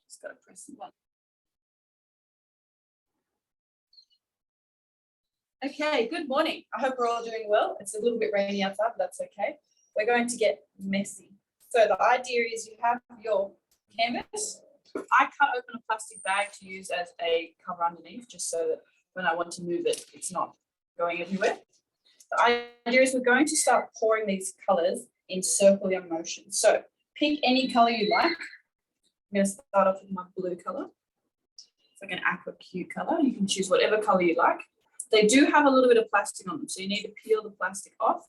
Just got to press the button. Okay, good morning. I hope we're all doing well. It's a little bit rainy outside, but that's okay. We're going to get messy. So the idea is you have your canvas. I cut open a plastic bag to use as a cover underneath, just so that when I want to move it, it's not going everywhere. The idea is we're going to start pouring these colors in circular motion. So pick any color you like. I'm going to start off with my blue color. It's like an aqua cute color. You can choose whatever color you like. They do have a little bit of plastic on them, so you need to peel the plastic off,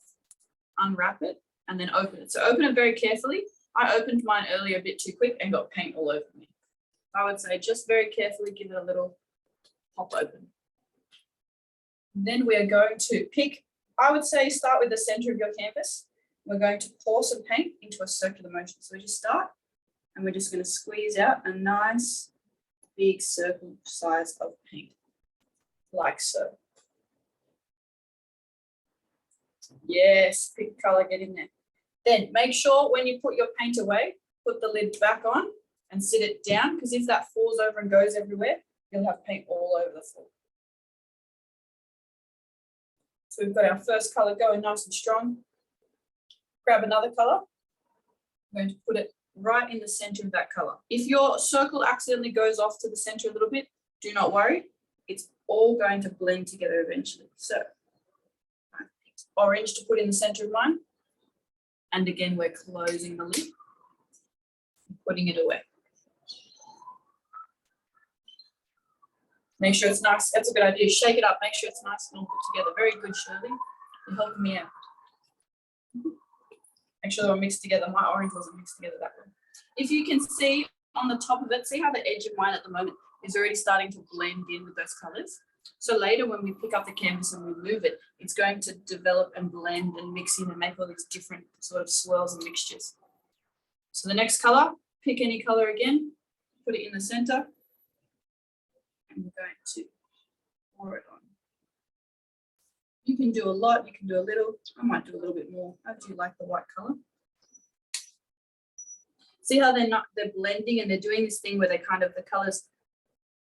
unwrap it, and then open it. So open it very carefully. I opened mine earlier a bit too quick and got paint all over me. I would say just very carefully give it a little pop open. Then we are going to pick, I would say start with the center of your canvas. We're going to pour some paint into a circular motion. So we just start and we're just going to squeeze out a nice big circle size of paint, like so. Yes, pick color, get in there. Then make sure when you put your paint away, put the lid back on and sit it down, because if that falls over and goes everywhere, you'll have paint all over the floor. So we've got our first color going nice and strong. Grab another color. I'm going to put it right in the center of that color. If your circle accidentally goes off to the center a little bit, do not worry. It's all going to blend together eventually. So I picked orange to put in the center of mine. And again, we're closing the lid and putting it away. Make sure it's nice. That's a good idea. Shake it up. Make sure it's nice and all put together. Very good, Shirley. You're helping me out. Make sure they're all mixed together. My orange wasn't mixed together that way. If you can see on the top of it, see how the edge of mine at the moment is already starting to blend in with those colors. So later when we pick up the canvas and we move it, it's going to develop and blend and mix in and make all these different sort of swirls and mixtures. So the next color, pick any color again, put it in the center. And we're going to pour it on. You can do a lot, you can do a little. I might do a little bit more. I do like the white color. See how they're blending and they're doing this thing where they kind of, the colors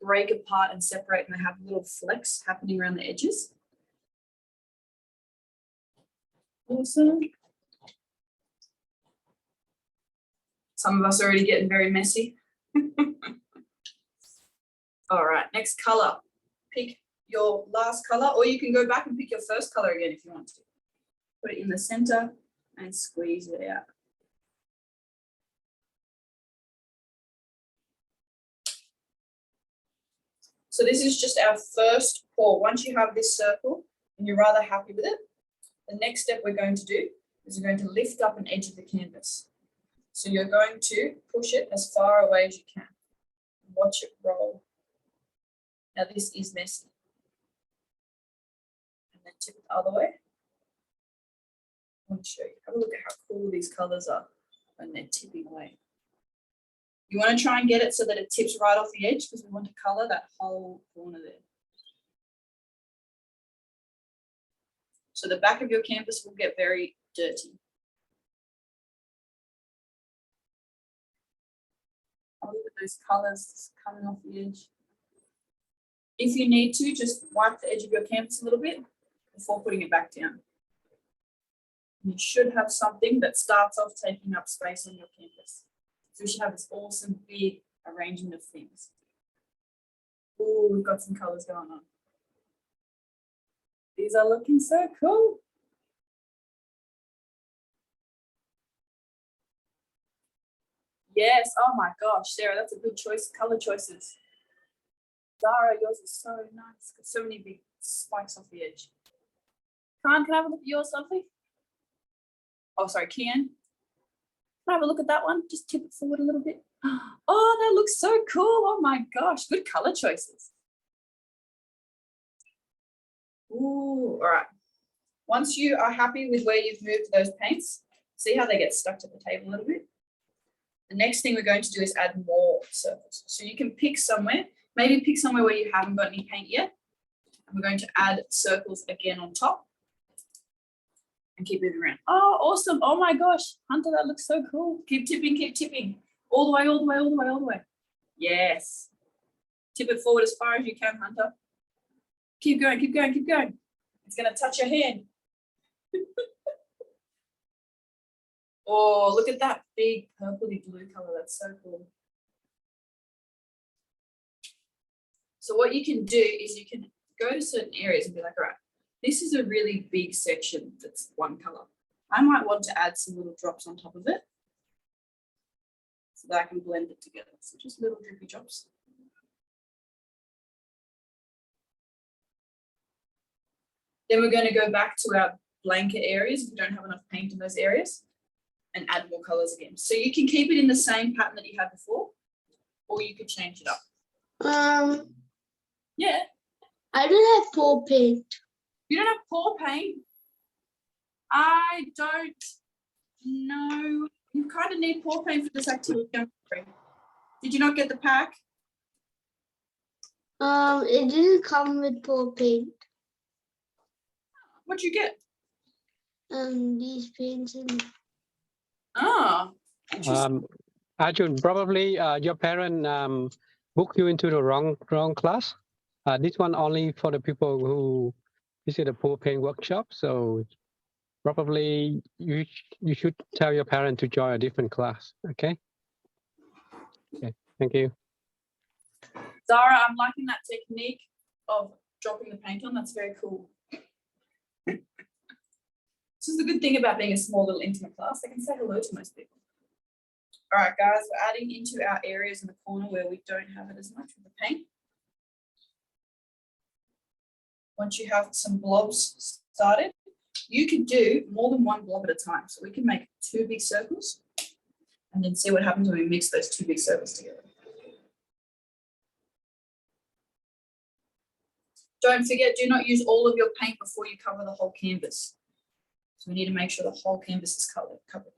break apart and separate and they have little flecks happening around the edges. Awesome. Some of us are already getting very messy. All right, next color. Pick your last color, or you can go back and pick your first color again if you want to. Put it in the center and squeeze it out. So this is just our first pour. Once you have this circle and you're rather happy with it, the next step we're going to do is we're going to lift up an edge of the canvas. So you're going to push it as far away as you can. Watch it roll. Now this is messy. And then tip it the other way. I want to show you. Have a look at how cool these colors are when they're tipping away. You want to try and get it so that it tips right off the edge because we want to color that whole corner there. So the back of your canvas will get very dirty. Have a look at those colors coming off the edge. If you need to, just wipe the edge of your canvas a little bit before putting it back down. You should have something that starts off taking up space on your canvas. So we should have this awesome big arrangement of things. Oh, we've got some colors going on. These are looking so cool. Yes, oh my gosh, Sarah, that's a good choice. Color choices. Zara, yours is so nice. Got so many big spikes off the edge. Can I have a look at yours, lovely? Oh, sorry, Kian. Can I have a look at that one? Just tip it forward a little bit. Oh, that looks so cool. Oh my gosh, good color choices. Ooh, all right. Once you are happy with where you've moved those paints, see how they get stuck to the table a little bit? The next thing we're going to do is add more circles. So you can pick somewhere, maybe pick somewhere where you haven't got any paint yet. And we're going to add circles again on top and keep moving around. Oh, awesome. Oh my gosh, Hunter, that looks so cool. Keep tipping, all the way, all the way, all the way, all the way. Yes. Tip it forward as far as you can, Hunter. Keep going, keep going, keep going. It's going to touch your hand. Oh, look at that big purpley blue color. That's so cool. So what you can do is you can go to certain areas and be like, all right, this is a really big section that's one color. I might want to add some little drops on top of it so that I can blend it together. So just little drippy drops. Then we're going to go back to our blanket areas if we don't have enough paint in those areas and add more colors again. So you can keep it in the same pattern that you had before, or you could change it up. Yeah. I don't have pour paint. You don't have pour paint? I don't know. You kind of need pour paint for this activity. Did you not get the pack? It didn't come with pour paint. What'd you get? These paints and Ah, interesting. Arjun, probably your parent booked you into the wrong class. This one only for the people who visit a pour paint workshop. So probably you should tell your parent to join a different class. Okay. Okay. Thank you. Zara, I'm liking that technique of dropping the paint on. That's very cool. This is the good thing about being a small little intimate class. I can say hello to most people. All right, guys, we're adding into our areas in the corner where we don't have it as much with the paint. Once you have some blobs started, you can do more than one blob at a time. So we can make 2 big circles and then see what happens when we mix those 2 big circles together. Don't forget, do not use all of your paint before you cover the whole canvas. So we need to make sure the whole canvas is covered.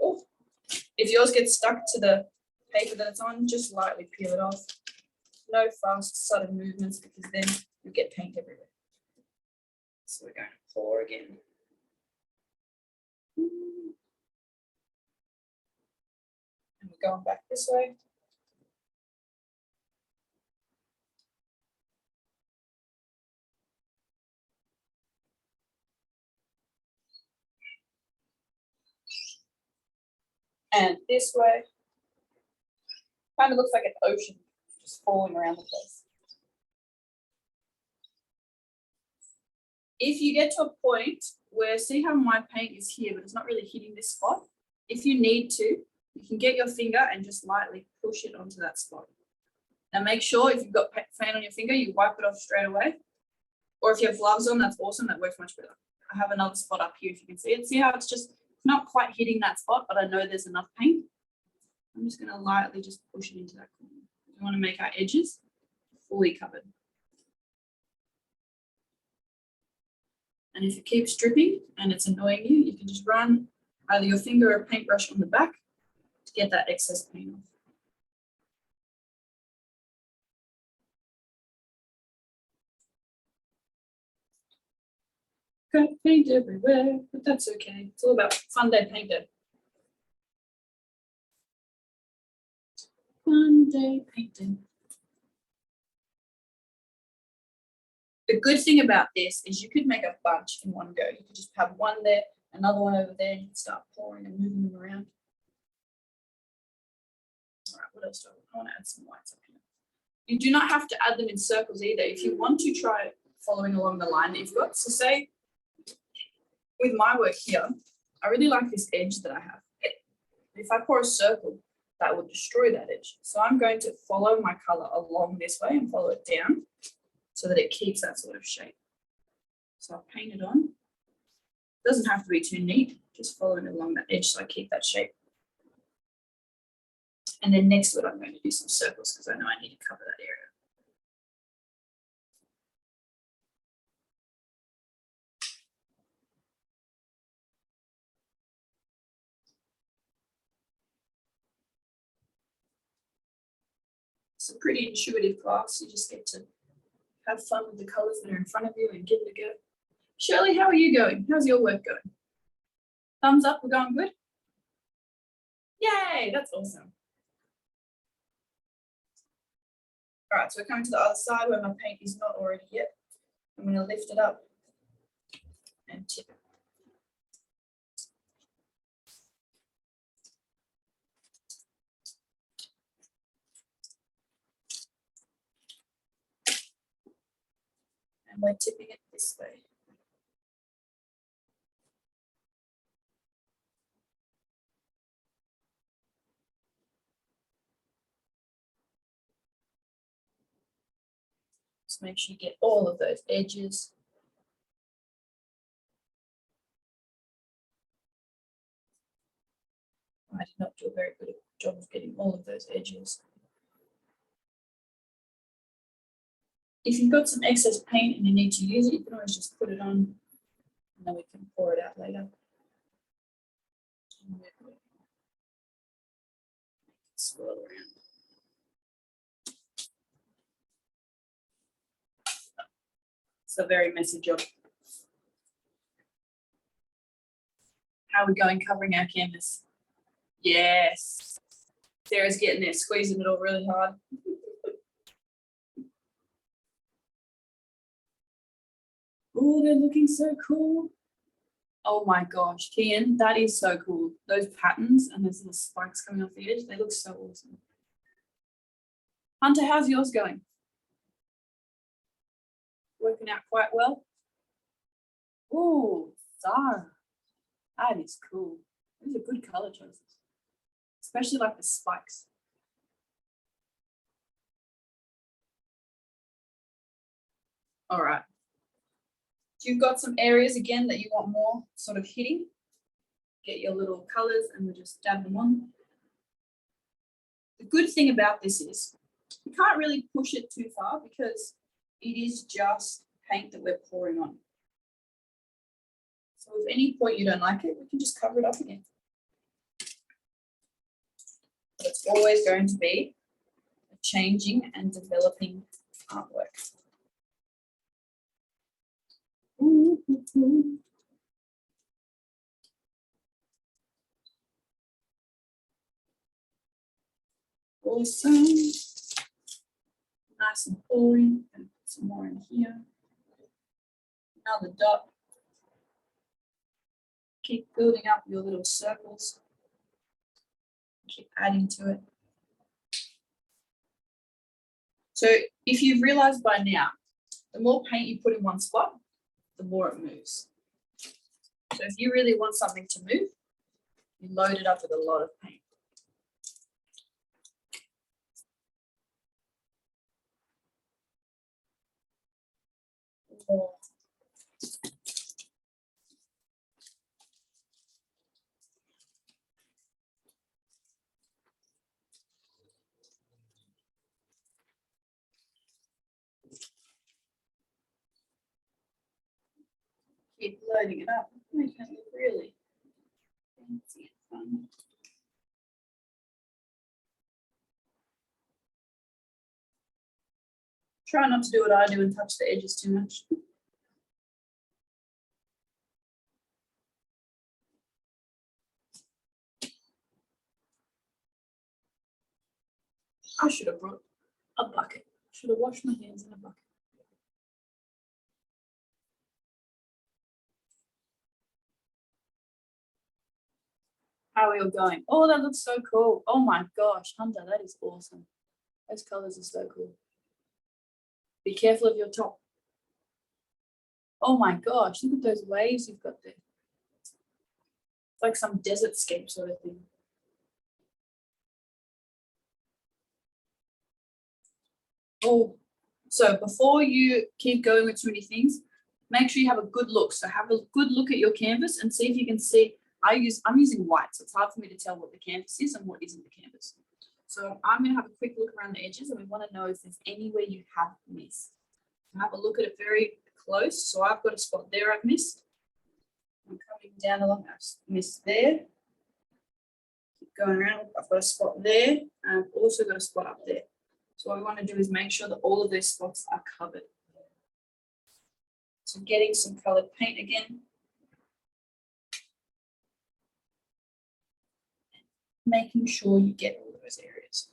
Oh, if yours gets stuck to the paper that it's on, just lightly peel it off. No fast, sudden movements because then you get paint everywhere. So we're going to pour again. And we're going back this way. And this way. Kind of looks like an ocean just falling around the place. If you get to a point where, see how my paint is here, but it's not really hitting this spot. If you need to, you can get your finger and just lightly push it onto that spot. Now make sure if you've got paint on your finger, you wipe it off straight away. Or if you have gloves on, that's awesome, that works much better. I have another spot up here if you can see it. See how it's just not quite hitting that spot, but I know there's enough paint. I'm just going to lightly just push it into that corner. We want to make our edges fully covered. And if it keeps dripping and it's annoying you, you can just run either your finger or a paintbrush on the back to get that excess paint off. Got paint everywhere, but that's okay. It's all about fun day paint day. Fun day painting. The good thing about this is you could make a bunch in one go. You could just have one there, another one over there, and you can start pouring and moving them around. All right, what else do I want? I want to add some whites up here. You do not have to add them in circles either. If you want to try following along the line that you've got, so say with my work here, I really like this edge that I have. If I pour a circle, that would destroy that edge. So I'm going to follow my color along this way and follow it down so that it keeps that sort of shape. So I'll paint it on. It doesn't have to be too neat, just following along that edge so I keep that shape. And then next to it, I'm going to do some circles because I know I need to cover that area. It's a pretty intuitive class. You just get to have fun with the colors that are in front of you and give it a go. Shirley, how are you going? How's your work going? Thumbs up, we're going good? Yay, that's awesome. All right, so we're coming to the other side where my paint is not already yet. I'm going to lift it up and tip it. And we're tipping it this way. Just make sure you get all of those edges. I did not do a very good job of getting all of those edges. If you've got some excess paint and you need to use it, you can always just put it on and then we can pour it out later. Swirl around. It's a very messy job. How are we going covering our canvas? Yes. Sarah's getting there, squeezing it all really hard. Oh, they're looking so cool. Oh my gosh, Kian, that is so cool. Those patterns and those little spikes coming off the edge, they look so awesome. Hunter, how's yours going? Working out quite well? Oh, Zara, that is cool. These are good color choices, especially like the spikes. All right. So you've got some areas again that you want more sort of hitting. Get your little colors and we just dab them on. The good thing about this is you can't really push it too far because it is just paint that we're pouring on. So if at any point you don't like it, we can just cover it up again. But it's always going to be a changing and developing artwork. Awesome. Nice and pouring. And put some more in here. Another dot. Keep building up your little circles. Keep adding to it. So if you've realized by now, the more paint you put in one spot, the more it moves. So if you really want something to move, you load it up with a lot of paint. Oh. Keep loading it up, making it look really fancy and fun. Try not to do what I do and touch the edges too much. I should have brought a bucket. Should have washed my hands in a bucket. How are you going? Oh, that looks so cool. Oh my gosh, Hunter, that is awesome. Those colors are so cool. Be careful of your top. Oh my gosh, look at those waves you've got there. It's like some desert scape sort of thing. Oh, so before you keep going with too many things, make sure you have a good look. So have a good look at your canvas and see if you can see. I'm using white, so it's hard for me to tell what the canvas is and what isn't the canvas. So I'm going to have a quick look around the edges and we want to know if there's anywhere you have missed. So have a look at it very close. So I've got a spot there I've missed. I'm coming down along, I've missed there. Keep going around, I've got a spot there and I've also got a spot up there. So what we want to do is make sure that all of those spots are covered. So getting some colored paint again. Making sure you get all of those areas.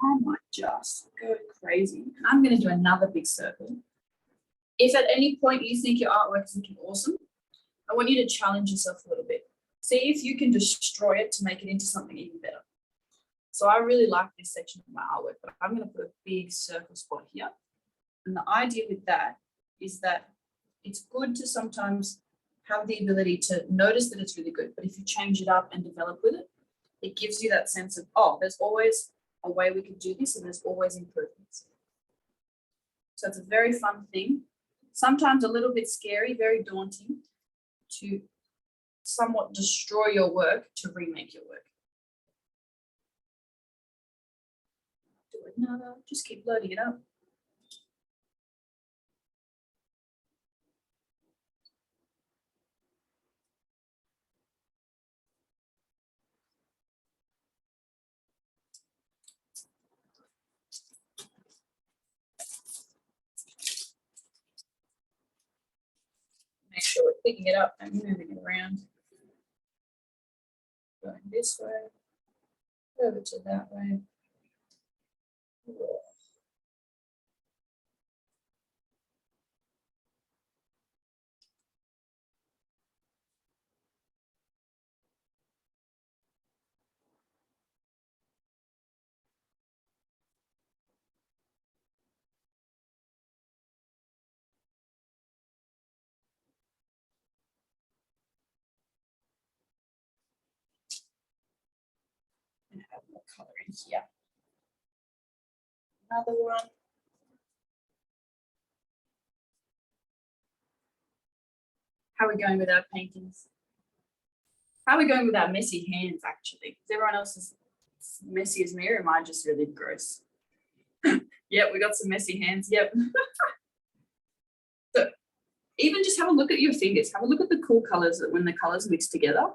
I might just go crazy. And I'm going to do another big circle. If at any point you think your artwork is looking awesome, I want you to challenge yourself a little bit. See if you can destroy it to make it into something even better. So I really like this section of my artwork, but I'm going to put a big circle spot here. And the idea with that is that it's good to sometimes have the ability to notice that it's really good, but if you change it up and develop with it, it gives you that sense of, oh, there's always a way we could do this and there's always improvements. So it's a very fun thing, sometimes a little bit scary, very daunting to somewhat destroy your work to remake your work. Do another, just keep loading it up. Make sure we're picking it up and moving it around. Going this way, over to that way. And add more color in here. Another one. How are we going with our paintings? How are we going with our messy hands, actually? Is everyone else as messy as me, or am I just really gross? Yep, we got some messy hands, yep. So even just have a look at your fingers. Have a look at the cool colors that when the colors mix together,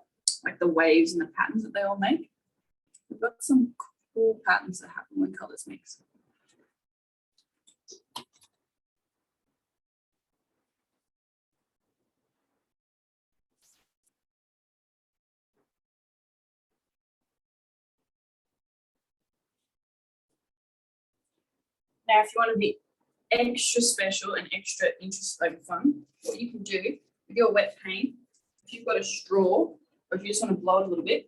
like the waves and the patterns that they all make. We've got some cool patterns that happen when colors mix. Now, if you want to be extra special and extra interesting fun, what you can do with your wet paint, if you've got a straw, or if you just want to blow it a little bit,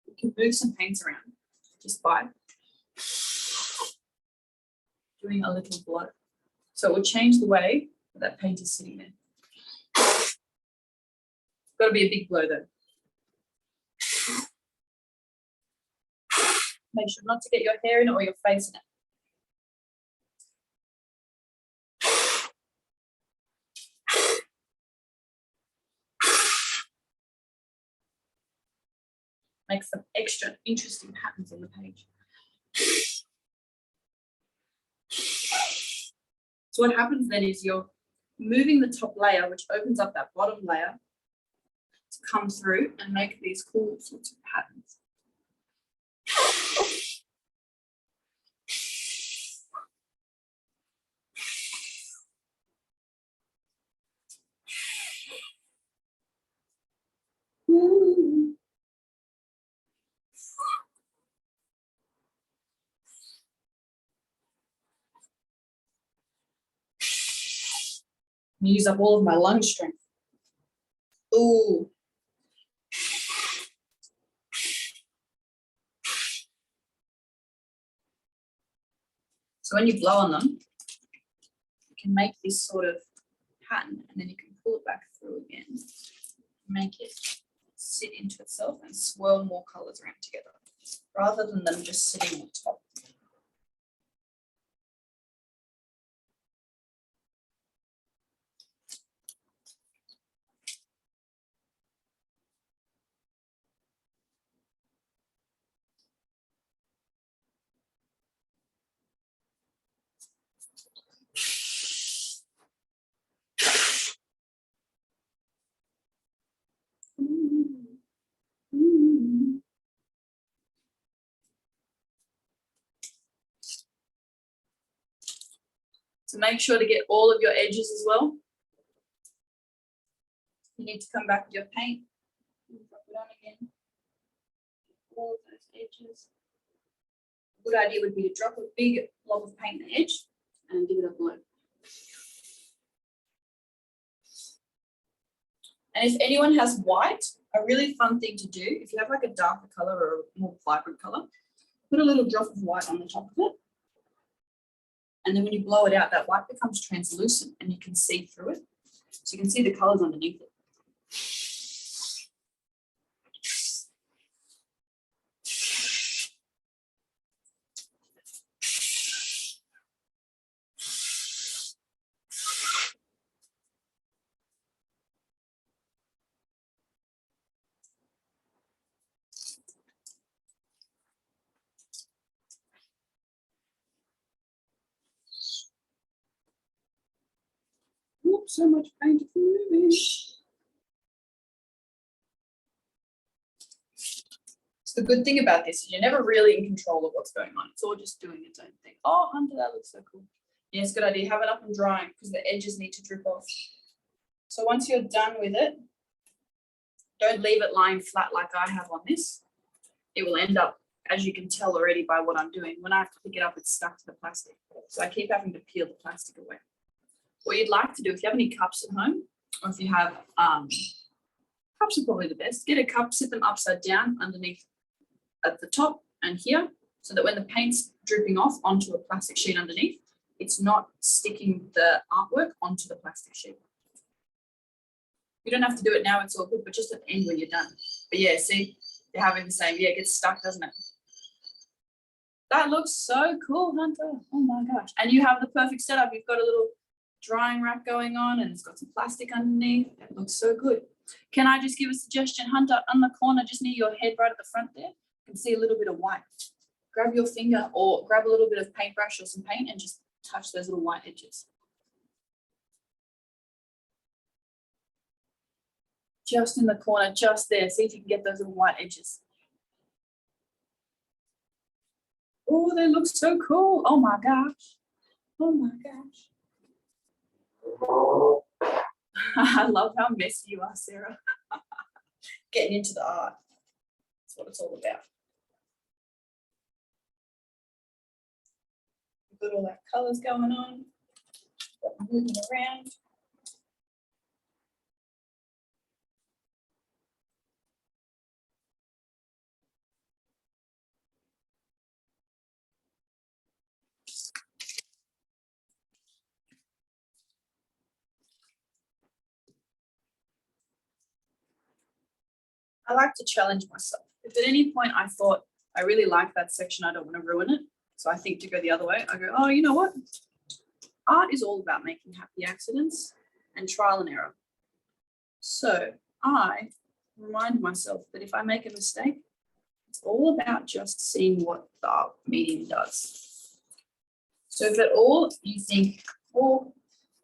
you can move some paints around just by doing a little blow. So it will change the way that paint is sitting there. Got to be a big blow though. Make sure not to get your hair in it or your face in it. Make some extra interesting patterns on the page. So what happens then is you're moving the top layer, which opens up that bottom layer to come through and make these cool sorts of patterns. Ooh. Use up all of my lung strength. Ooh. So when you blow on them, you can make this sort of pattern and then you can pull it back through again, make it sit into itself and swirl more colors around together rather than them just sitting on top. So make sure to get all of your edges as well. You need to come back with your paint and drop it on again. All of those edges. good idea would be to drop a big blob of paint in the edge and give it a blow. And if anyone has white, a really fun thing to do, if you have like a darker color or a more vibrant color, put a little drop of white on the top of it. And then when you blow it out, that white becomes translucent and you can see through it. So you can see the colors underneath it. Oops, so much paint moving. So the good thing about this is you're never really in control of what's going on. It's all just doing its own thing. Oh, Hunter, that looks so cool. Yes, good idea. Have it up and drying because the edges need to drip off. So once you're done with it, don't leave it lying flat like I have on this. It will end up, as you can tell already by what I'm doing, when I have to pick it up, it's stuck to the plastic. So I keep having to peel the plastic away. What you'd like to do, if you have any cups at home, or if you have, cups are probably the best, get a cup, sit them upside down underneath at the top and here, so that when the paint's dripping off onto a plastic sheet underneath, it's not sticking the artwork onto the plastic sheet. You don't have to do it now, it's all good, but just at the end when you're done. But yeah, see, you're having the same, yeah, it gets stuck, doesn't it? That looks so cool, Hunter. Oh my gosh. And you have the perfect setup. You've got a little drying rack going on and it's got some plastic underneath. It looks so good. Can I just give a suggestion, Hunter, on the corner, just near your head right at the front there, you can see a little bit of white. Grab your finger or grab a little bit of paintbrush or some paint and just touch those little white edges. Just in the corner, just there. See if you can get those little white edges. Oh, they look so cool. Oh my gosh. Oh my gosh. I love how messy you are, Sarah. Getting into the art. That's what it's all about. We've got all our colours going on. Got moving around. I like to challenge myself. If at any point I thought, I really like that section, I don't want to ruin it, so I think to go the other way, I go, oh, you know what? Art is all about making happy accidents and trial and error. So I remind myself that if I make a mistake, it's all about just seeing what the art medium does. So if at all you think, oh,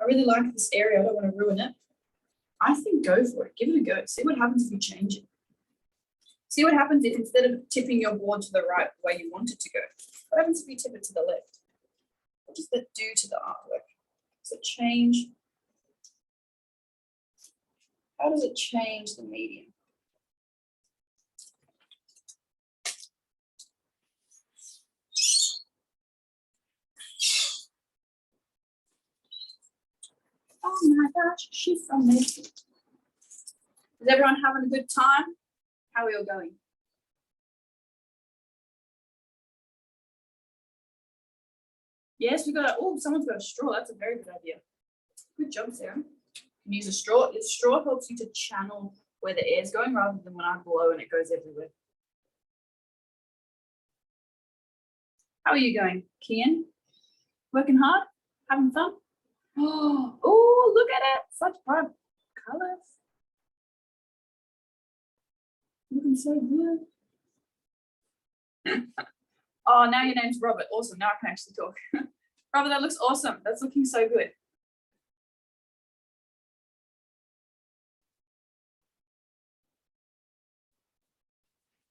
I really like this area, I don't want to ruin it, I think go for it, give it a go, see what happens if you change it. See what happens if instead of tipping your board to the right the way you want it to go, what happens if you tip it to the left? What does that do to the artwork? Does it change? How does it change the medium? Oh my gosh, she's amazing. Is everyone having a good time? How are we all going? Yes, we got oh, someone's got a straw. That's a very good idea. Good job, Sarah. You can use a straw. The straw helps you to channel where the air's going rather than when I blow and it goes everywhere. How are you going, Kian? Working hard? Having fun? Oh, look at it. Such bright colors. Looking so good. Oh, now your name's Robert. Awesome. Now I can actually talk. Robert, that looks awesome. That's looking so good.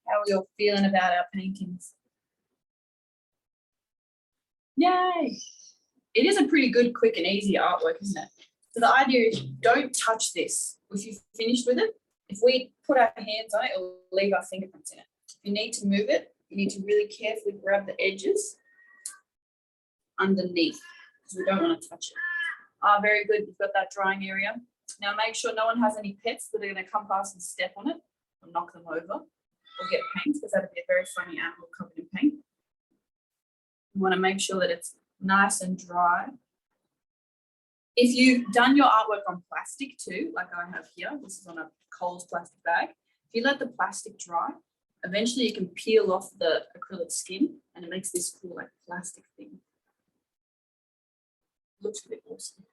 How are we all feeling about our paintings? Yay. It is a pretty good, quick and easy artwork, isn't it? So the idea is don't touch this. If you've finished with it, if we put our hands on it, it'll leave our fingerprints in it. If you need to move it, you need to really carefully grab the edges underneath because we don't want to touch it. Ah, very good. You've got that drying area. Now make sure no one has any pets that are going to come past and step on it or knock them over or get paint, because that'd be a very funny animal covered in paint. You want to make sure that it's nice and dry. If you've done your artwork on plastic too, like I have here, this is on a Coles plastic bag. If you let the plastic dry, eventually you can peel off the acrylic skin and it makes this cool like plastic thing. Looks really awesome.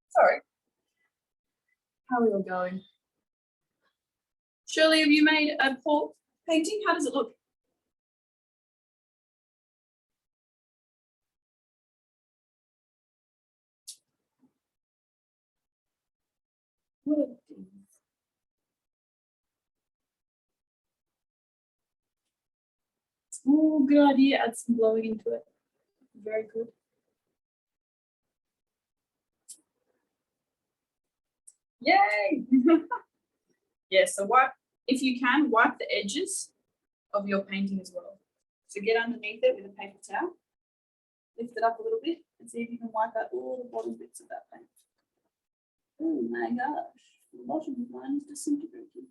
Sorry. How are you going? Shirley, have you made a pork painting? How does it look? What are these? Oh, good idea. Add some glowing into it. Very good. Yay! Yeah, so wipe, if you can, wipe the edges of your painting as well. So get underneath it with a paper towel, lift it up a little bit and see if you can wipe out all the bottom bits of that paint. Oh my gosh, the bottom of mine is disintegrating.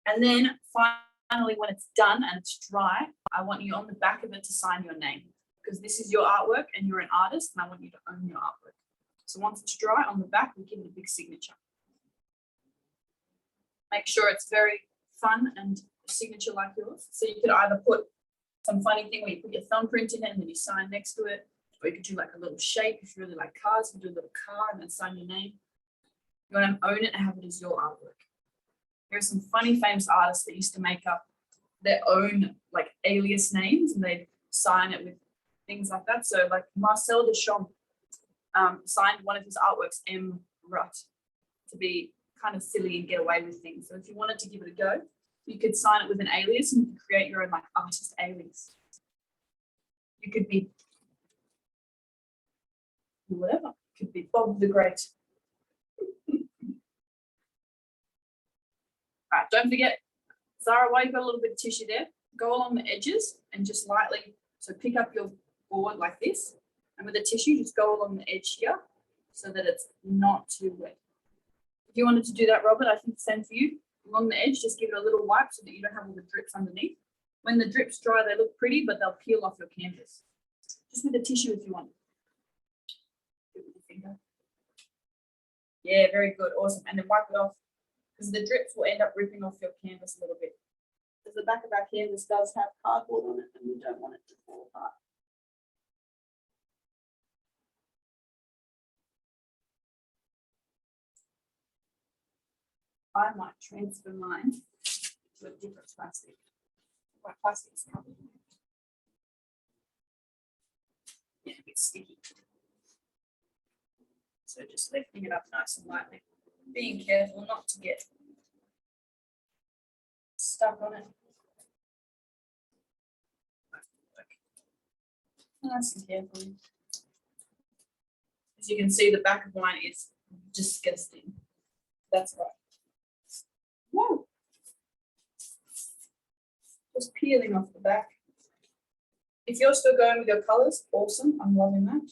And then finally, when it's done and it's dry, I want you on the back of it to sign your name, because this is your artwork and you're an artist and I want you to own your artwork. So once it's dry, on the back, we give it a big signature. Make sure it's very fun and signature like yours. So you could either put some funny thing where you put your thumbprint in it and then you sign next to it, or you could do like a little shape if you really like cars, you do a little car and then sign your name. You want to own it and have it as your artwork. There are some funny famous artists that used to make up their own like alias names and they'd sign it with things like that. So like Marcel Duchamp signed one of his artworks M. Rutt to be kind of silly and get away with things. So if you wanted to give it a go, you could sign it with an alias and you could create your own like artist alias. You could be whatever. It could be Bob the Great. All right, don't forget, Zara, while you've got a little bit of tissue there, go along the edges and just lightly, so pick up your board like this, and with the tissue, just go along the edge here so that it's not too wet. If you wanted to do that, Robert, I think the same for you. Along the edge, just give it a little wipe so that you don't have all the drips underneath. When the drips dry, they look pretty, but they'll peel off your canvas. Just with the tissue if you want. Do it with your finger. Yeah, very good, awesome. And then wipe it off, because the drips will end up ripping off your canvas a little bit. Because the back of our canvas does have cardboard on it and we don't want it to fall apart. I might transfer mine to a different plastic. My plastic is covered. Yeah, a bit sticky. So just lifting it up nice and lightly. Being careful not to get stuck on it. Nice and carefully. As you can see, the back of mine is disgusting. That's right. Whoa. Just peeling off the back. If you're still going with your colors, awesome. I'm loving that.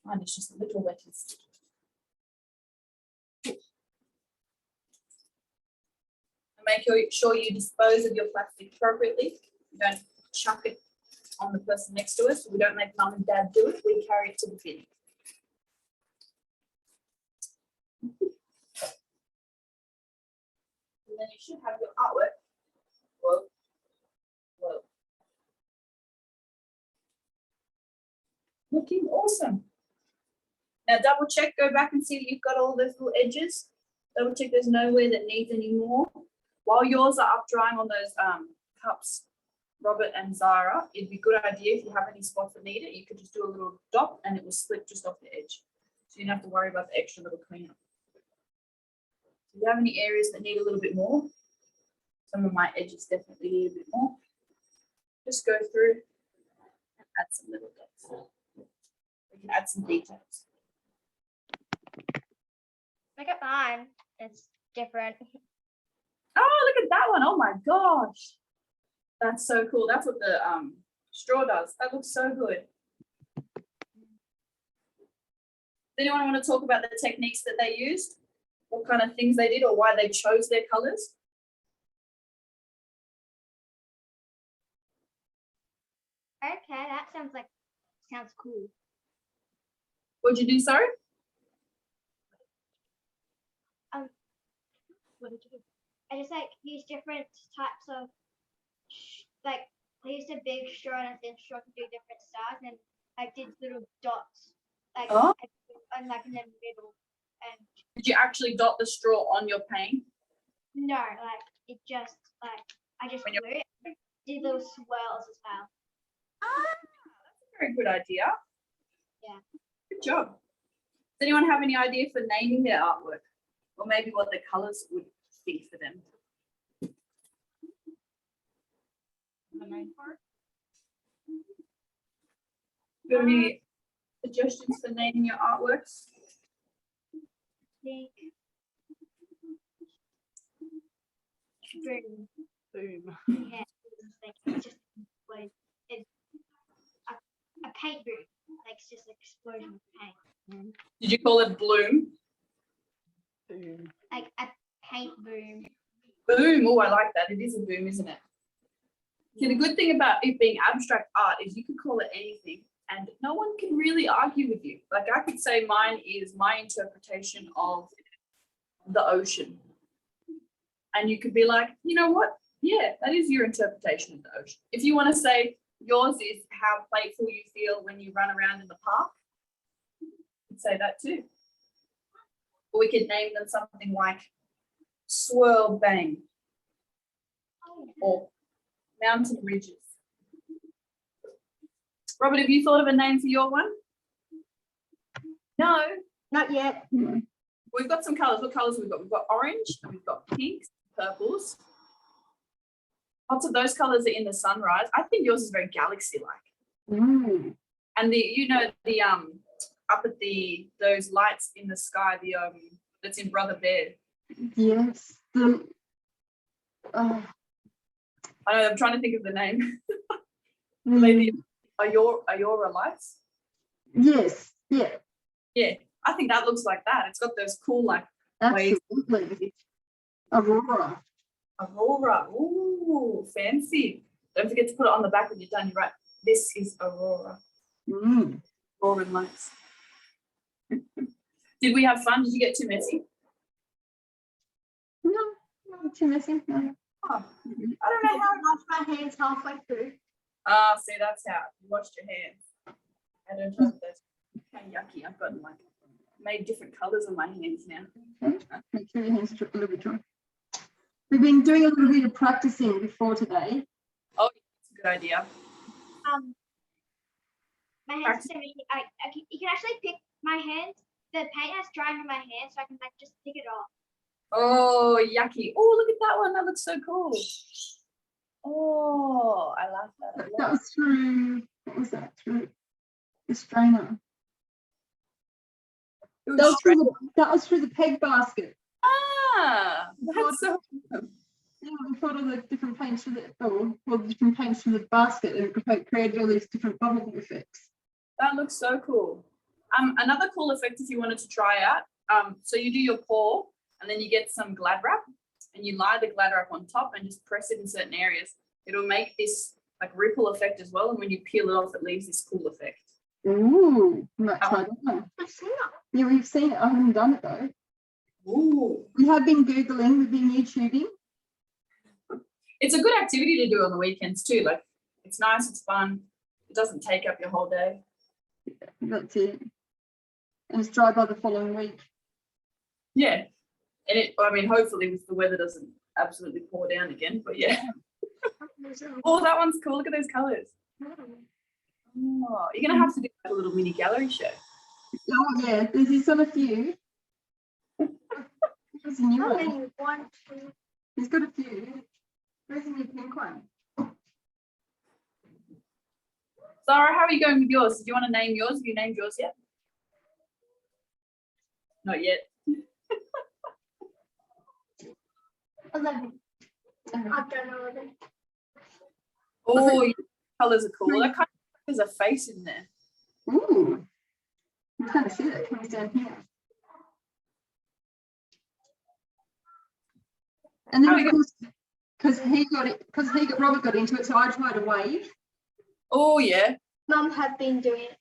Mine is just a little wet and sticky. And make sure you dispose of your plastic appropriately. You don't chuck it on the person next to us. We don't make mum and dad do it. We carry it to the bin. And then you should have your artwork. Whoa. Whoa. Looking awesome. Now double check, go back and see that you've got all those little edges. Double check there's nowhere that needs any more. While yours are up drying on those cups, Robert and Zara, it'd be a good idea if you have any spots that need it, you could just do a little dot and it will slip just off the edge. So you don't have to worry about the extra little cleanup. If you have any areas that need a little bit more, some of my edges definitely need a bit more, just go through and add some little dots. We can add some details. Look at mine. It's different. Oh, look at that one. Oh my gosh. That's so cool. That's what the straw does. That looks so good. Does anyone want to talk about the techniques that they used? What kind of things they did or why they chose their colors? Okay, that sounds cool. What'd you do, sorry? What did you do? I just use different types of I used a big straw and a thin straw to do different stars, and I did little dots Oh. in the middle. And Did you actually dot the straw on your paint? no, it just I just When you're- blew it. Did little swirls as well. Ah, that's a very good idea. Yeah. Good job. Does anyone have any idea for naming their artwork? Or maybe what the colors would be for them? Got any suggestions for naming your artworks? Think boom. Boom. Yeah, it's just it's a paint boom. It's just an explosion of paint. Did you call it bloom? Boom. Like a paint boom. Boom. Oh, I like that. It is a boom, isn't it? See, the good thing about it being abstract art is you could call it anything and no one can really argue with you. Like I could say mine is my interpretation of the ocean. And you could be like, you know what? Yeah, that is your interpretation of the ocean. If you want to say yours is how playful you feel when you run around in the park, you could say that too. Or we could name them something like swirl bang or mountain ridges. Robert, have you thought of a name for your one? No. Not yet. We've got some colours. What colours have we got? We've got orange and we've got pinks, purples. Lots of those colours are in the sunrise. I think yours is very galaxy-like. Mm, And the up at those lights in the sky, that's in Brother Bear. yes. The, I know, I'm trying to think of the name. mm, Maybe Ayora lights. yes. Yeah. Yeah, I think that looks like that. It's got those cool like waves. Absolutely. Aurora. Aurora. Ooh, fancy. Don't forget to put it on the back when you're done. You're right. This is Aurora. Mm. Auroran lights. Did we have fun? Did you get too messy? No, not too messy. No. Oh, I don't know how. Wash my hands halfway through. Ah, see, that's how you washed your hands. I don't know if that's kind of yucky. I've got like made different colours on my hands now. Make sure your hands are a little bit dry. We've been doing a little bit of practicing before today. Oh, that's a good idea. My hands are you can actually pick my hands. The paint has dried on my hands, so I can just pick it off. Oh, yucky. Oh, look at that one. That looks so cool. Oh, I love that. a That lot. was through, what was that? Through the strainer. It That was was through the, that was through the peg basket. Ah, that's so Yeah, we put all the different paints for the, the different paints from the basket, and it created all these different bubble effects. that looks so cool. Another cool effect if you wanted to try out. So you do your pour and then you get some Glad wrap and you lie the Glad wrap on top and just press it in certain areas. It'll make this like ripple effect as well. And when you peel it off, it leaves this cool effect. Ooh, I might try that one. I've seen that. Yeah, we've seen it. I haven't done it though. Ooh. We have been Googling, we've been YouTubing. It's a good activity to do on the weekends too. Like it's nice, it's fun. It doesn't take up your whole day. That's it. And it's dry by the following week. Yeah. And I mean, hopefully if the weather doesn't absolutely pour down again, but yeah. Oh, that one's cool. Look at those colors. Oh, you're going to have to do like a little mini gallery show. Oh yeah, there's on a few. There's a new How one. many? 1, 2. He's got a few. Where's the new pink one? Zara, how are you going with yours? Do you want to name yours? Have you named yours yet? Not yet. 11. I've done 11. Oh, your colours are cool. That kind of there's a face in there. Ooh. You kind of see that comes down here. And How then we of course, Robert got into it, so I tried a wave. Oh yeah. Mum have been doing it.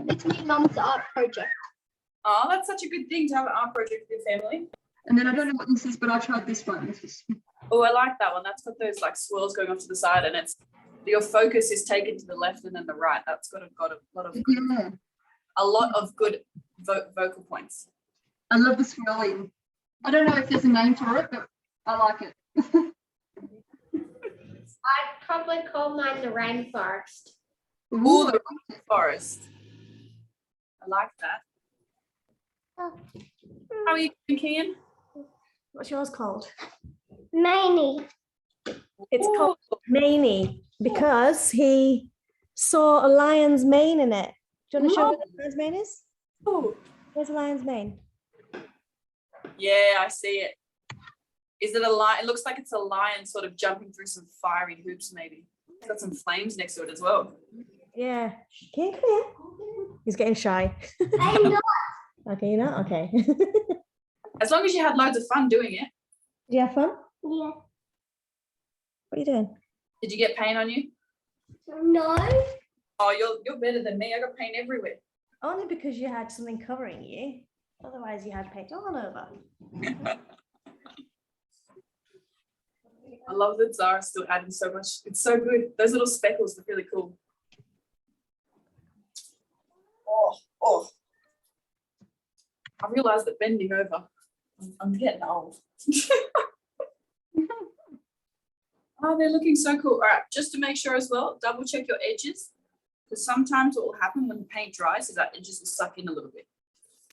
It's my mum's art project. Oh, that's such a good thing to have an art project with your family. And then I don't know what this is, but I tried this one. This is, Oh, I like that one. That's got those like swirls going off to the side, and it's your focus is taken to the left and then the right. That's got a lot of yeah, good vocal points. I love the swirling. I don't know if there's a name for it, but I like it. I'd probably call mine the rainforest. Oh, the forest. I like that. How are you doing, Kian? What's yours called? Manny. It's called Maney because he saw a lion's mane in it. Do you want to show what the lion's mane is? Oh, Where's a lion's mane? yeah, I see it. Is it a lion? It looks like it's a lion sort of jumping through some fiery hoops, maybe. It's got some flames next to it as well. Yeah. Can you come here? He's getting shy. I'm not. Okay, you're not? Okay. As long as you had loads of fun doing it. Do you have fun? Yeah. What are you doing? Did you get paint on you? No. Oh, you're better than me. I got paint everywhere. Only because you had something covering you. Otherwise, you had paint all over. I love that Zara's still adding so much. It's so good. Those little speckles look really cool. Oh. I realized that bending over, I'm getting old. Oh, they're looking so cool. All right, just to make sure as well, double check your edges, because sometimes what will happen when the paint dries is that edges will suck in a little bit.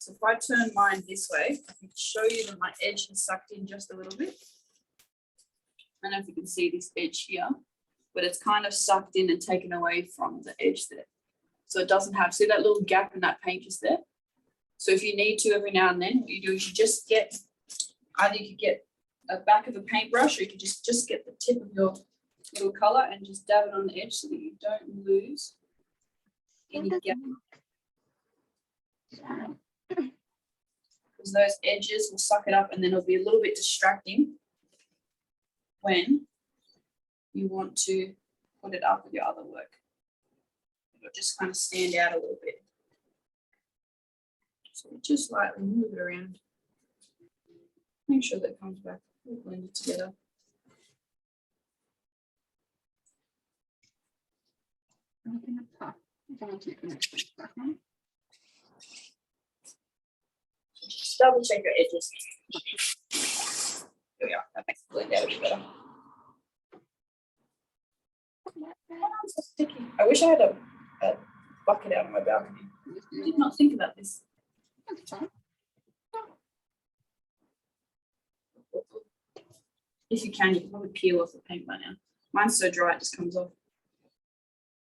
So if I turn mine this way, I can show you that my edge has sucked in just a little bit. I don't know if you can see this edge here, but it's kind of sucked in and taken away from the edge there. So it doesn't have, see that little gap in that paint just there? So if you need to every now and then, what you do is you just get, either you could get a back of a paintbrush or you could just get the tip of your little color and just dab it on the edge so that you don't lose any gap. Because those edges will suck it up and then it'll be a little bit distracting when you want to put it up with your other work. It'll just kind of stand out a little bit. So just lightly move it around. Make sure that it comes back blended together. Just double check your edges. There we are. That makes it blend out a bit better. So sticky. I wish I had a bucket out on my balcony. I did not think about this. If you can probably peel off the paint by now. Mine's so dry it just comes off.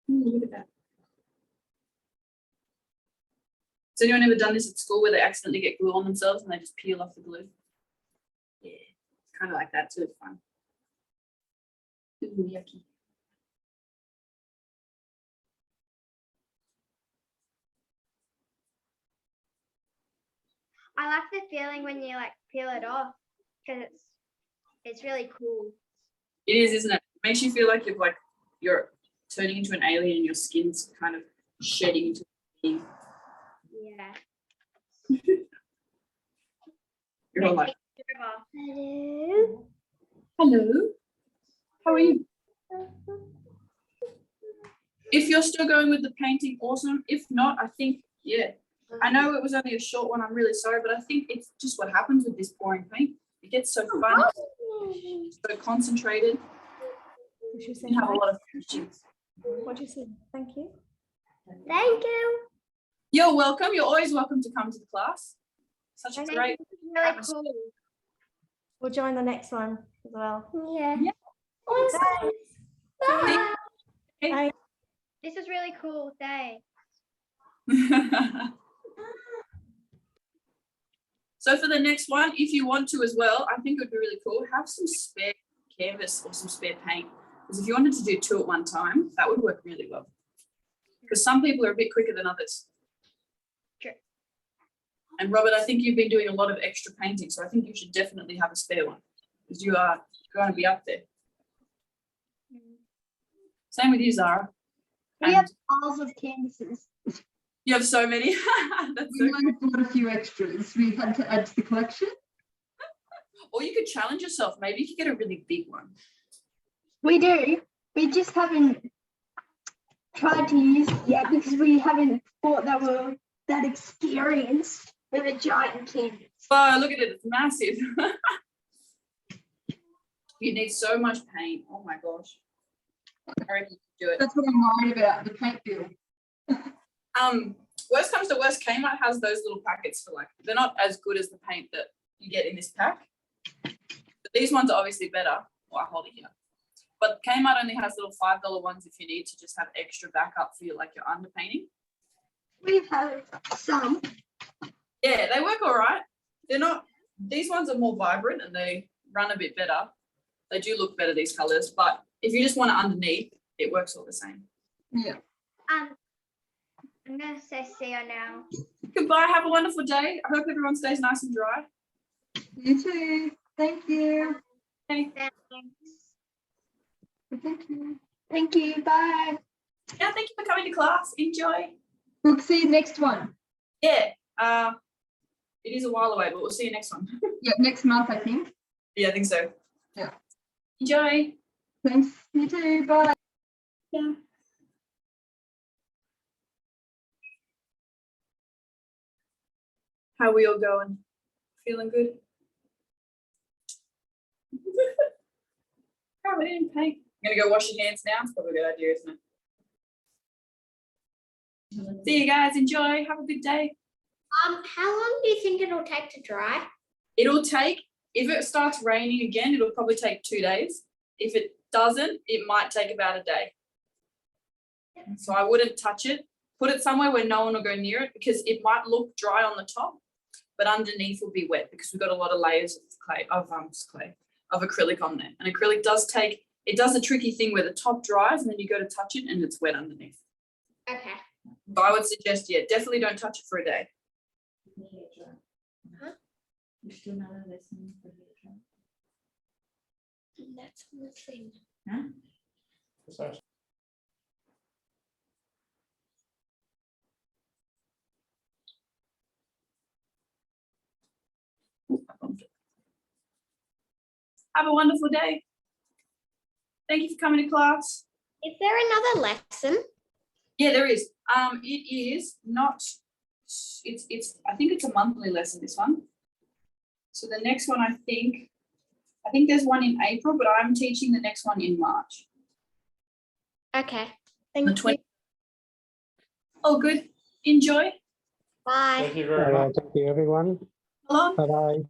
Look at that. Has anyone ever done this at school where they accidentally get glue on themselves and they just peel off the glue? Yeah, it's kind of like that too. It's fun. Ooh, yucky. I like the feeling when you like peel it off because it's really cool. It is, isn't it? It makes you feel like you're turning into an alien and your skin's kind of shedding into being. Yeah. You're all like, Hello. hello, how are you? If you're still going with the painting, awesome. If not, I think, yeah. I know it was only a short one, I'm really sorry, but I think it's just what happens with this pouring paint. It gets so fun, so concentrated. You should say You have a thank- lot of questions. What do you say? Thank you. Thank you. You're welcome. You're always welcome to come to the class. Such a Thank you. great. Really cool. We'll join the next one as well. Yeah. Yeah. Bye. Bye. Bye. This is really cool. Thanks. So for the next one, if you want to as well, I think it would be really cool, have some spare canvas or some spare paint. Because if you wanted to do 2 at one time, that would work really well. Because some people are a bit quicker than others. True. And Robert, I think you've been doing a lot of extra painting, so I think you should definitely have a spare one because you are going to be up there. Same with you, Zara. We And have piles of canvases. you have so many. That's We so might have bought a few extras. We've had to add to the collection. Or you could challenge yourself. Maybe you could get a really big one. We do. We just haven't tried to use it yet because we haven't thought that we're that experienced with a giant canvas. Oh, look at it. It's massive. You need so much paint. Oh my gosh. I reckon you could do it. That's what I'm worried about, the paint bill. Worst comes to worst, Kmart has those little packets for like, they're not as good as the paint that you get in this pack. But these ones are obviously better. Well, I hold it here. But Kmart only has little $5 ones if you need to just have extra backup for your like your underpainting. We've had some. Yeah, they work all right. They're not, these ones are more vibrant and they run a bit better. They do look better, these colors, but if you just want it underneath, it works all the same. Yeah. I'm gonna say see you now. Goodbye, have a wonderful day. I hope everyone stays nice and dry. You too. Thank you. Okay. Thanks. Thank you. Thank you. Bye. Yeah, thank you for coming to class. Enjoy. We'll see you next one. Yeah, it is a while away, but we'll see you next one. Yeah, next month, I think. Yeah, I think so. Yeah. Enjoy. Thanks. You too. Bye. Yeah. How are we all going? Feeling good? Oh, we didn't paint. I'm gonna go wash your hands now. It's probably a good idea, isn't it? See you guys. Enjoy. Have a good day. How long do you think it'll take to dry? It'll take, if it starts raining again, it'll probably take 2 days. If it doesn't, it might take about a day. So I wouldn't touch it. Put it somewhere where no one will go near it because it might look dry on the top, but underneath will be wet because we've got a lot of layers of acrylic on there. And acrylic does take, it does a tricky thing where the top dries and then you go to touch it and it's wet underneath. Okay. So I would suggest, yeah, definitely don't touch it for a day. That's the thing. Have a wonderful day. Thank you for coming to class. Is there another lesson? Yeah, there is. It is not, it's, I think it's a monthly lesson, this one. So the next one, I think there's one in April, but I'm teaching the next one in March. Okay. The Thank you. 20. Oh, good. Enjoy. Bye. Thank you, everyone. Hello. Bye-bye.